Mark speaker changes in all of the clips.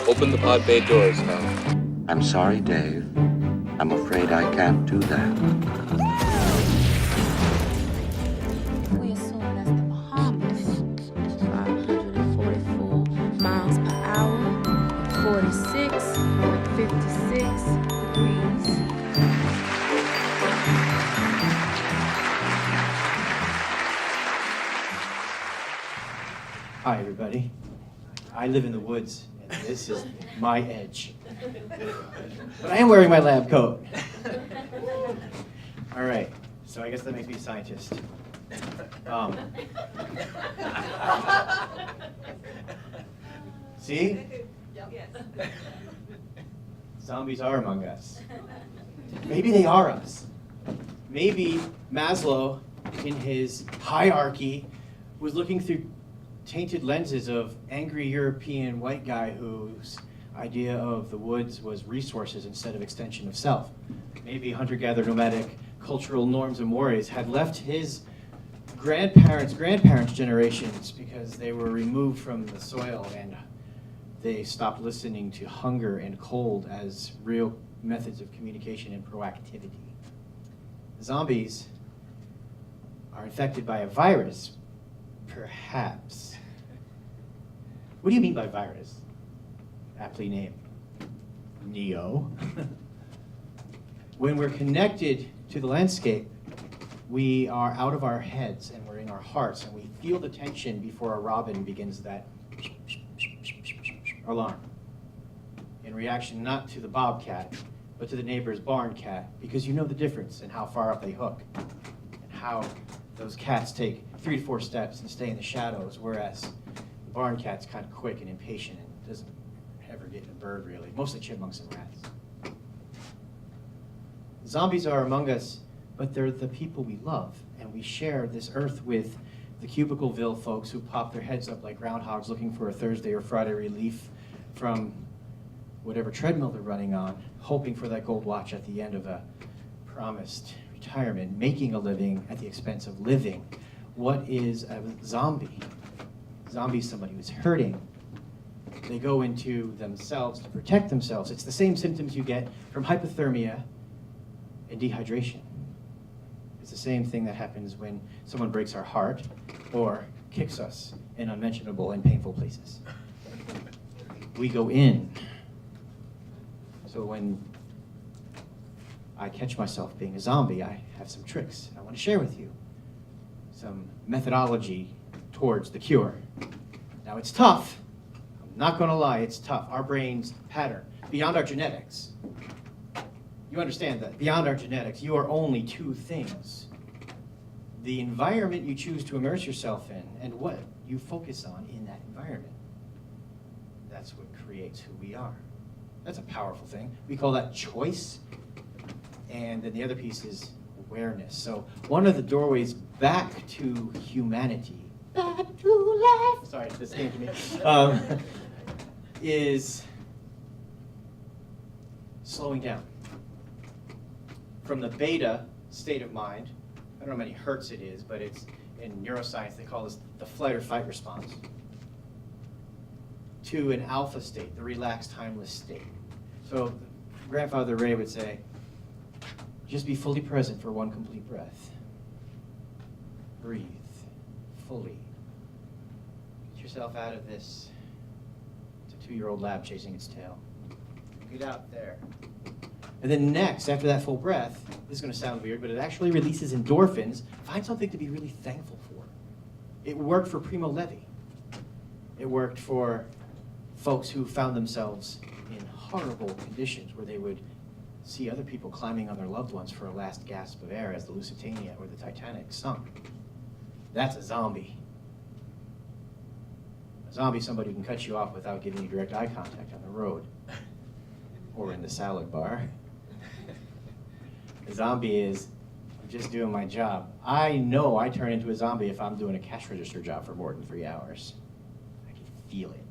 Speaker 1: Open the pod bay doors, Hal.
Speaker 2: I'm sorry, Dave. I'm afraid I can't do that.
Speaker 3: We assume that's the Bahamas. 544 miles per hour, 46, 56 degrees.
Speaker 4: Hi, everybody. I live in the woods, and this is my edge. But I am wearing my lab coat. All right, so I guess that makes me a scientist. See? Zombies are among us. Maybe they are us. Maybe Maslow, in his hierarchy, was looking through tainted lenses of angry European white guy whose idea of the woods was resources instead of extension of self. Maybe hunter-gatherer nomadic cultural norms and mores had left his grandparents' generations because they were removed from the soil and they stopped listening to hunger and cold as real methods of communication and proactivity. Zombies are infected by a virus, perhaps. What do you mean by virus? Aptly named. Neo. When we're connected to the landscape, we are out of our heads and we're in our hearts and we feel the tension before a robin begins that alarm. In reaction not to the bobcat, but to the neighbor's barn cat, because you know the difference in how far up they hook and how those cats take 3 to 4 steps and stay in the shadows, whereas the barn cat's kind of quick and impatient and doesn't ever get in a bird, really. Mostly chipmunks and rats. Zombies are among us, but they're the people we love, and we share this earth with the Cubicleville folks who pop their heads up like groundhogs looking for a Thursday or Friday relief from whatever treadmill they're running on, hoping for that gold watch at the end of a promised retirement, making a living at the expense of living. What is a zombie? Zombie is somebody who's hurting. They go into themselves to protect themselves. It's the same symptoms you get from hypothermia and dehydration. It's the same thing that happens when someone breaks our heart or kicks us in unmentionable and painful places. We go in. So when I catch myself being a zombie, I have some tricks I want to share with you. Some methodology towards the cure. Now it's tough. I'm not going to lie, it's tough. Our brains pattern beyond our genetics. You understand that beyond our genetics, you are only 2 things. The environment you choose to immerse yourself in and what you focus on in that environment. That's what creates who we are. That's a powerful thing. We call that choice. And then the other piece is awareness. So one of the doorways back to humanity, back to life, sorry, this came to me, is slowing down. From the beta state of mind, I don't know how many hertz it is, but it's in neuroscience, they call this the flight or fight response, to an alpha state, the relaxed, timeless state. So Grandfather Ray would say, just be fully present for 1 complete breath. Breathe fully. Get yourself out of this. It's a 2-year-old lab chasing its tail. Get out there. And then next, after that full breath, this is going to sound weird, but it actually releases endorphins. Find something to be really thankful for. It worked for Primo Levi. It worked for folks who found themselves in horrible conditions where they would see other people climbing on their loved ones for a last gasp of air as the Lusitania or the Titanic sunk. That's a zombie. A zombie is somebody who can cut you off without giving you direct eye contact on the road or in the salad bar. A zombie is, I'm just doing my job. I know I turn into a zombie if I'm doing a cash register job for more than 3 hours. I can feel it.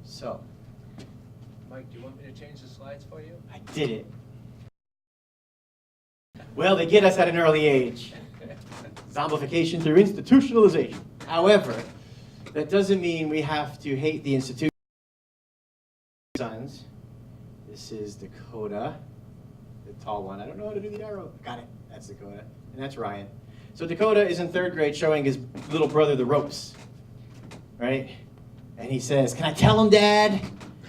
Speaker 4: So.
Speaker 1: Mike, do you want me to change the slides for you?
Speaker 4: I did it. Well, they get us at an early age. Zombification through institutionalization. However, that doesn't mean we have to hate the institution. This is Dakota, the tall one. I don't know how to do the arrow. Got it. That's Dakota. And that's Ryan. So Dakota is in 3rd grade showing his little brother the ropes, right? And he says, "Can I tell him, Dad?"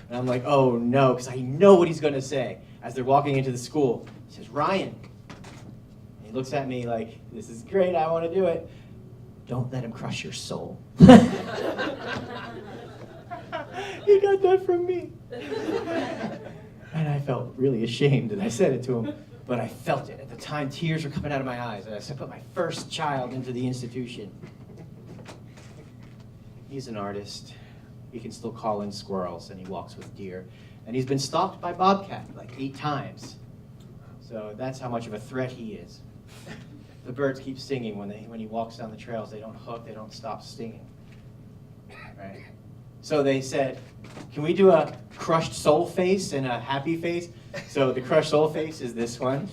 Speaker 4: And I'm like, "Oh, no," because I know what he's going to say. As they're walking into the school, he says, "Ryan." And he looks at me like, "This is great. I want to do it." "Don't let him crush your soul." He got that from me. And I felt really ashamed that I said it to him, but I felt it. At the time, tears were coming out of my eyes as I put my first child into the institution. He's an artist. He can still call in squirrels, and he walks with deer. And he's been stalked by bobcat like 8 times. So that's how much of a threat he is. The birds keep singing when he walks down the trails. They don't hook, they don't stop singing. Right? So they said, "Can we do a crushed soul face and a happy face?" So the crushed soul face is this one.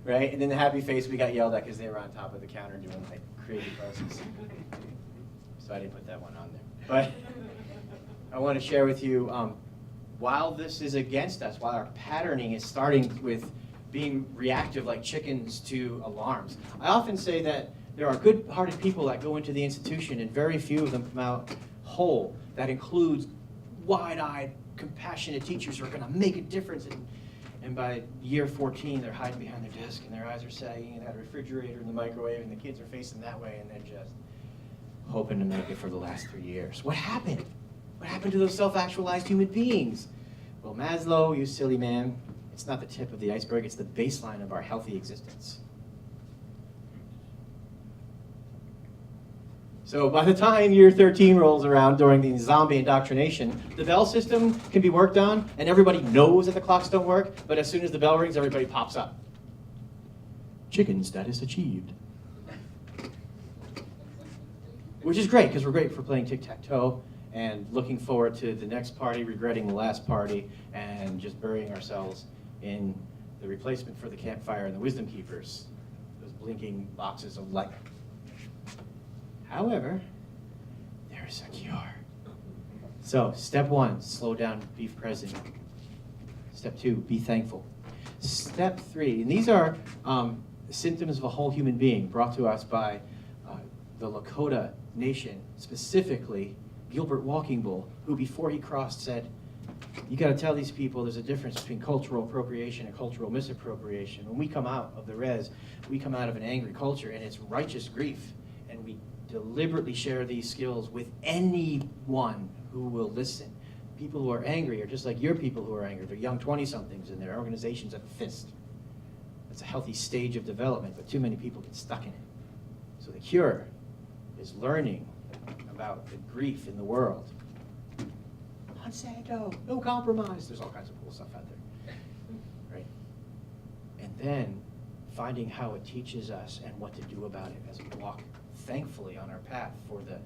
Speaker 4: Right? And then the happy face we got yelled at because they were on top of the counter doing like crazy poses. So I didn't put that one on there. But I want to share with you, while this is against us, while our patterning is starting with being reactive like chickens to alarms, I often say that there are good-hearted people that go into the institution, and very few of them come out whole. That includes wide-eyed, compassionate teachers who are going to make a difference. And by year 14, they're hiding behind their desk, and their eyes are sagging, and they got a refrigerator and the microwave, and the kids are facing that way, and they're just hoping to make it for the last 3 years. What happened? What happened to those self-actualized human beings? Well, Maslow, you silly man, it's not the tip of the iceberg, it's the baseline of our healthy existence. So by the time year 13 rolls around during the zombie indoctrination, the bell system can be worked on, and everybody knows that the clocks don't work, but as soon as the bell rings, everybody pops up. Chicken status achieved. Which is great, because we're great for playing tic-tac-toe and looking forward to the next party, regretting the last party, and just burying ourselves in the replacement for the campfire and the wisdom keepers, those blinking boxes of light. However, there is a cure. So, step 1, slow down, be present. Step 2, be thankful. Step 3, and these are symptoms of a whole human being brought to us by the Lakota Nation, specifically Gilbert Walking Bull, who before he crossed said, "You got to tell these people there's a difference between cultural appropriation and cultural misappropriation. When we come out of the res, we come out of an angry culture, and it's righteous grief, and we deliberately share these skills with anyone who will listen. People who are angry are just like your people who are angry. They're young 20-somethings, and their organizations have a fist. That's a healthy stage of development, but too many people get stuck in it. So the cure is learning about the grief in the world. Monsanto, no compromise. There's all kinds of cool stuff out there, right? And then finding how it teaches us and what to do about it as we walk thankfully on our path for the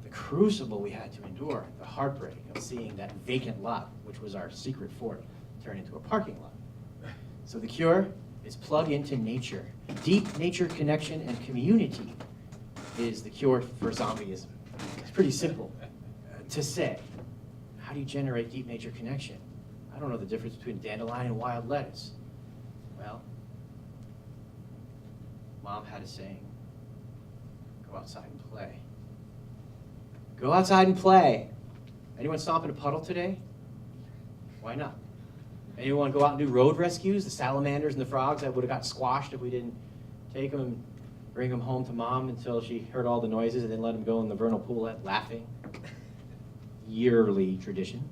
Speaker 4: crucible we had to endure, the heartbreak of seeing that vacant lot, which was our secret fort, turn into a parking lot. So the cure is plug into nature. Deep nature connection and community is the cure for zombieism. It's pretty simple to say. How do you generate deep nature connection? I don't know the difference between dandelion and wild lettuce. Well, Mom had a saying, go outside and play. Go outside and play. Anyone stomp in a puddle today? Why not? Anyone go out and do road rescues? The salamanders and the frogs that would have got squashed if we didn't take them and bring them home to Mom until she heard all the noises and then let them go in the vernal pool laughing. Yearly tradition.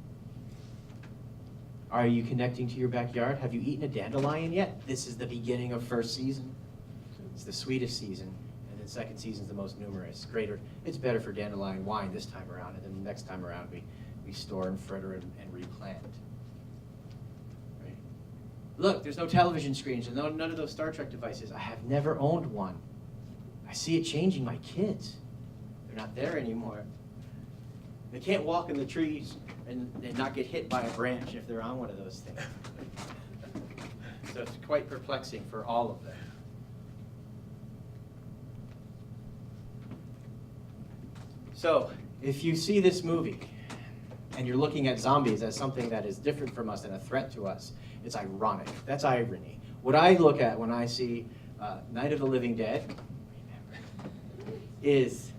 Speaker 4: Are you connecting to your backyard? Have you eaten a dandelion yet? This is the beginning of first season. It's the sweetest season. And then second season is the most numerous. Greater. It's better for dandelion wine this time around. And then the next time around we store and fritter and replant. Right? Look, there's no television screens and none of those Star Trek devices. I have never owned one. I see it changing my kids. They're not there anymore. They can't walk in the trees and not get hit by a branch if they're on one of those things. So it's quite perplexing for all of them. So if you see this movie and you're looking at zombies as something that is different from us and a threat to us, it's ironic. That's irony. What I look at when I see Night of the Living Dead is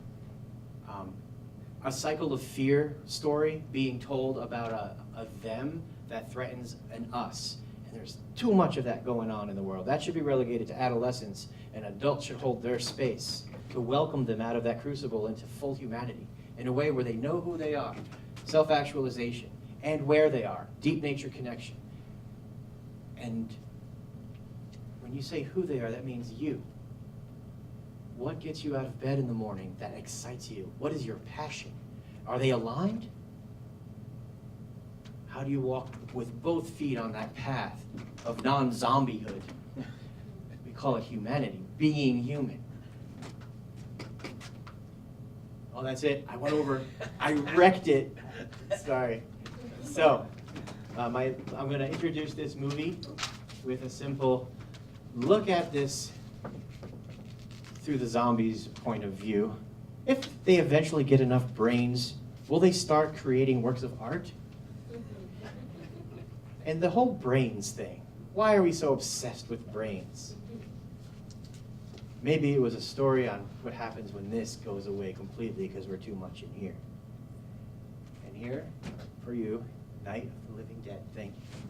Speaker 4: a cycle of fear story being told about a them that threatens an us. And there's too much of that going on in the world. That should be relegated to adolescents, and adults should hold their space to welcome them out of that crucible into full humanity in a way where they know who they are, self-actualization, and where they are, deep nature connection. And when you say who they are, that means you. What gets you out of bed in the morning that excites you? What is your passion? Are they aligned? How do you walk with both feet on that path of non-zombiehood? We call it humanity, being human. Oh, that's it. I went over. I wrecked it. Sorry. So, I'm going to introduce this movie with a simple look at this through the zombies' point of view. If they eventually get enough brains, will they start creating works of art? And the whole brains thing, why are we so obsessed with brains? Maybe it was a story on what happens when this goes away completely because we're too much in here. And here, for you, Night of the Living Dead. Thank you.